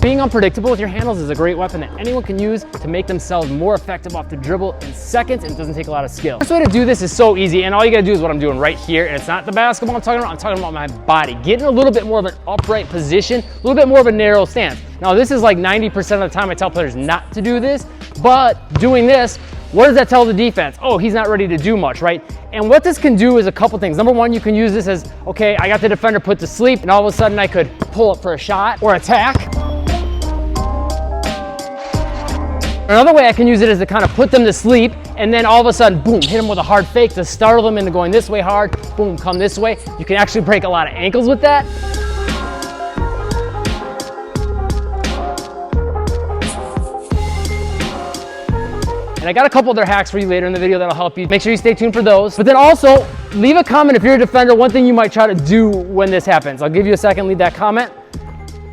Being unpredictable with your handles is a great weapon that anyone can use to make themselves more effective off the dribble in seconds, and it doesn't take a lot of skill. The first way to do this is so easy, and all you gotta do is what I'm doing right here, and it's not the basketball I'm talking about my body. Getting a little bit more of an upright position, a little bit more of a narrow stance. Now this is like 90% of the time I tell players not to do this, but doing this, what does that tell the defense? Oh, he's not ready to do much, right? And what this can do is a couple things. Number one, you can use this as, okay, I got the defender put to sleep, and all of a sudden I could pull up for a shot or attack. Another way I can use it is to kind of put them to sleep, and then all of a sudden, boom, hit them with a hard fake to startle them into going this way hard, boom, come this way. You can actually break a lot of ankles with that. And I got a couple other hacks for you later in the video that'll help you. Make sure you stay tuned for those. But then also, leave a comment if you're a defender, one thing you might try to do when this happens. I'll give you a second, leave that comment.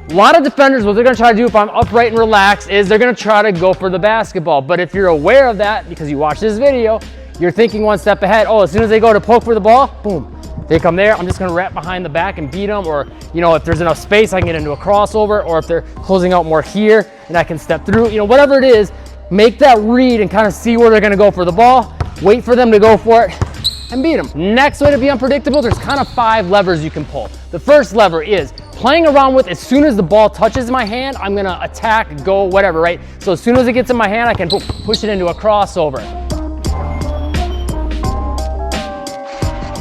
A lot of defenders, what they're gonna try to do if I'm upright and relaxed is they're gonna try to go for the basketball. But if you're aware of that, because you watch this video, you're thinking one step ahead. Oh, as soon as they go to poke for the ball, boom, they come there. I'm just gonna wrap behind the back and beat them. Or, you know, if there's enough space, I can get into a crossover. Or if they're closing out more here and I can step through, you know, whatever it is, make that read and kind of see where they're gonna go for the ball. Wait for them to go for it and beat them. Next way to be unpredictable, there's kind of 5 levers you can pull. The first lever is playing around with, as soon as the ball touches my hand, I'm gonna attack, go, whatever, right? So as soon as it gets in my hand, I can push it into a crossover.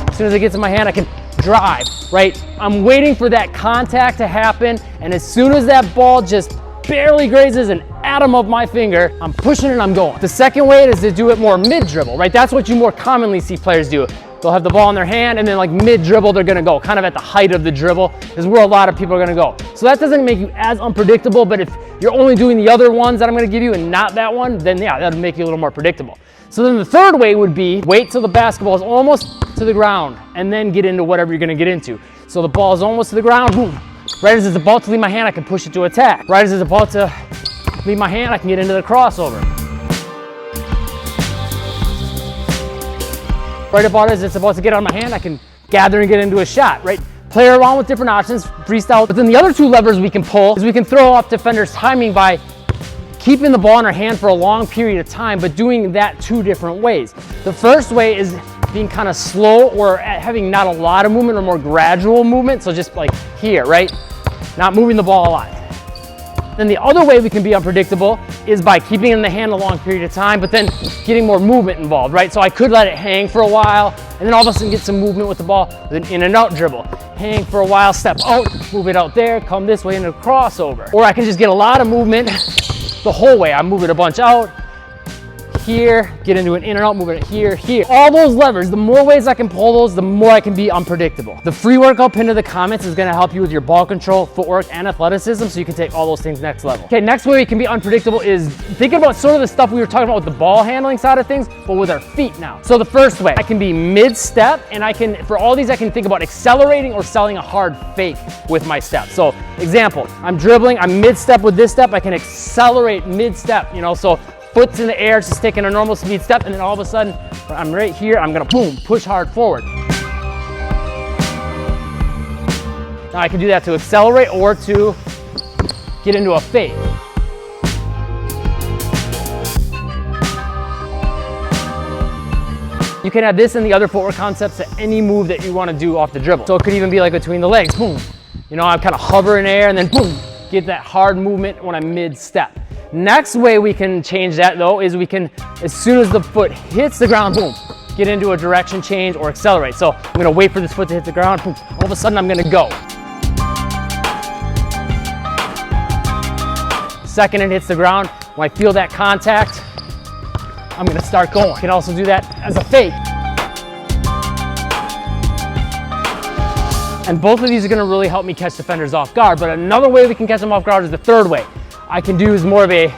As soon as it gets in my hand, I can drive, right? I'm waiting for that contact to happen, and as soon as that ball just barely grazes an atom of my finger, I'm pushing and I'm going. The second way is to do it more mid-dribble, right? That's what you more commonly see players do. They'll have the ball in their hand, and then like mid-dribble, they're gonna go, kind of at the height of the dribble is where a lot of people are gonna go. So that doesn't make you as unpredictable, but if you're only doing the other ones that I'm gonna give you and not that one, then yeah, that'll make you a little more predictable. So then the third way would be wait till the basketball is almost to the ground and then get into whatever you're gonna get into. So the ball is almost to the ground, boom. Right as it's about to leave my hand, I can push it to attack. Right as it's about to leave my hand, I can get into the crossover. Right about as it's about to get out of my hand, I can gather and get into a shot, right? Play around with different options, freestyle. But then the other 2 levers we can pull is we can throw off defenders' timing by keeping the ball in our hand for a long period of time, but doing that 2 different ways. The first way is being kind of slow or having not a lot of movement or more gradual movement. So just like here, right? Not moving the ball a lot. Then the other way we can be unpredictable is by keeping it in the hand a long period of time, but then getting more movement involved, right? So I could let it hang for a while and then all of a sudden get some movement with the ball with an in and out dribble. Hang for a while, step out, move it out there, come this way into a crossover. Or I can just get a lot of movement the whole way. I move it a bunch out, here, get into an in and out, move it here, here. All those levers, the more ways I can pull those, the more I can be unpredictable. The free workout pinned to the comments is gonna help you with your ball control, footwork, and athleticism, so you can take all those things next level. Okay, next way we can be unpredictable is thinking about sort of the stuff we were talking about with the ball handling side of things, but with our feet now. So the first way, I can be mid-step, and I can, for all these, I can think about accelerating or selling a hard fake with my step. So example, I'm dribbling, I'm mid-step with this step, I can accelerate mid-step, you know, so foot's in the air, just taking a normal speed step, and then all of a sudden, I'm right here, I'm gonna boom, push hard forward. Now I can do that to accelerate or to get into a fade. You can add this and the other footwork concepts to any move that you wanna do off the dribble. So it could even be like between the legs, boom. You know, I'm kind of hovering in air and then boom, get that hard movement when I'm mid-step. Next way we can change that though is we can, as soon as the foot hits the ground, boom, get into a direction change or accelerate. So I'm gonna wait for this foot to hit the ground, boom, all of a sudden I'm gonna go. Second it hits the ground, when I feel that contact, I'm gonna start going. You can also do that as a fake. And both of these are gonna really help me catch defenders off guard, but another way we can catch them off guard is the third way. I can do is more of a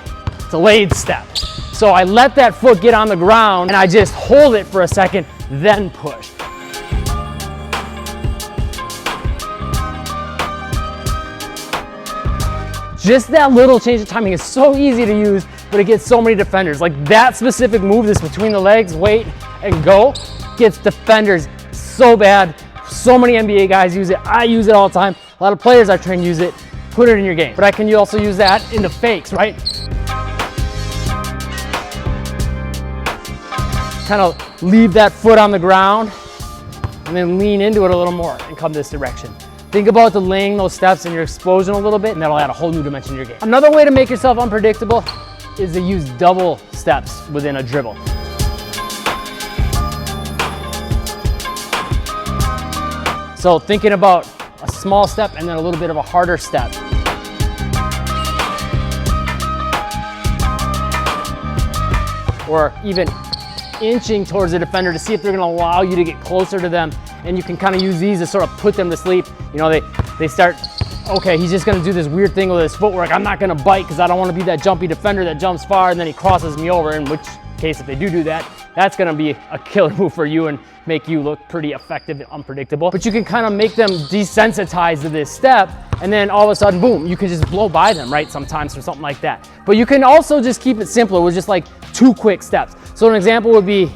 delayed step. So I let that foot get on the ground and I just hold it for a second, then push. Just that little change of timing is so easy to use, but it gets so many defenders. Like that specific move, this between the legs, wait and go, gets defenders so bad. So many NBA guys use it. I use it all the time. A lot of players I've trained use it. put it in your game. But I can also use that into fakes, right? Kind of leave that foot on the ground and then lean into it a little more and come this direction. Think about delaying those steps and your explosion a little bit, and that'll add a whole new dimension to your game. Another way to make yourself unpredictable is to use double steps within a dribble. So thinking about a small step and then a little bit of a harder step. Or even inching towards the defender to see if they're gonna allow you to get closer to them, and you can kind of use these to sort of put them to sleep. You know, they start, okay, he's just gonna do this weird thing with his footwork. I'm not gonna bite because I don't wanna be that jumpy defender that jumps far and then he crosses me over, in which case if they do that, that's gonna be a killer move for you and make you look pretty effective and unpredictable. But you can kind of make them desensitized to this step, and then all of a sudden, boom, you can just blow by them, right, sometimes or something like that. But you can also just keep it simpler with just like 2 quick steps. So an example would be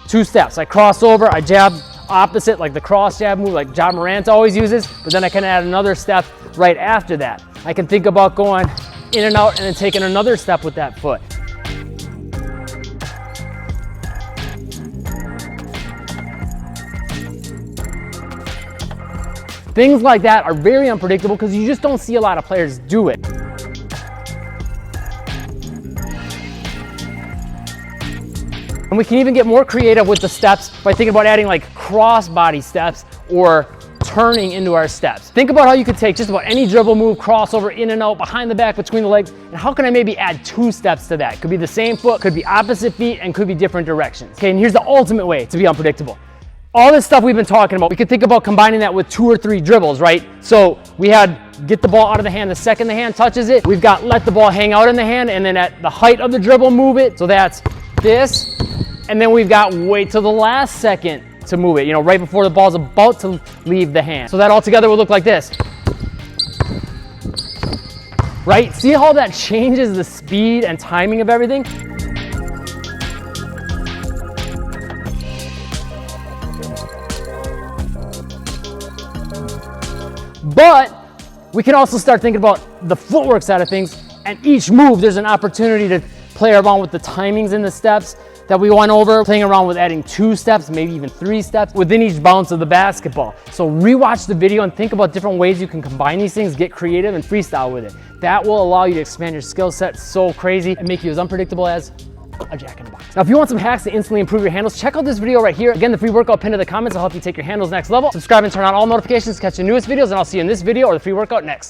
2 steps. I cross over, I jab opposite, like the cross jab move like Ja Morant always uses, but then I can add another step right after that. I can think about going in and out and then taking another step with that foot. Things like that are very unpredictable because you just don't see a lot of players do it. And we can even get more creative with the steps by thinking about adding like cross-body steps or turning into our steps. Think about how you could take just about any dribble move, crossover, in and out, behind the back, between the legs, and how can I maybe add 2 steps to that? Could be the same foot, could be opposite feet, and could be different directions. Okay, and here's the ultimate way to be unpredictable. All this stuff we've been talking about, we could think about combining that with 2 or 3 dribbles, right? So we had get the ball out of the hand the second the hand touches it. We've got let the ball hang out in the hand, and then at the height of the dribble, move it. So that's this. And then we've got wait till the last second to move it, you know, right before the ball's about to leave the hand. So that all together would look like this. Right? See how that changes the speed and timing of everything? But we can also start thinking about the footwork side of things, and each move there's an opportunity to play around with the timings and the steps that we went over, playing around with adding 2 steps, maybe even 3 steps within each bounce of the basketball. So rewatch the video and think about different ways you can combine these things, get creative and freestyle with it. That will allow you to expand your skill set so crazy and make you as unpredictable as a jack in the box. Now, if you want some hacks to instantly improve your handles, check out this video right here. Again, the free workout pinned in the comments will help you take your handles next level. Subscribe and turn on all notifications to catch the newest videos, and I'll see you in this video or the free workout next.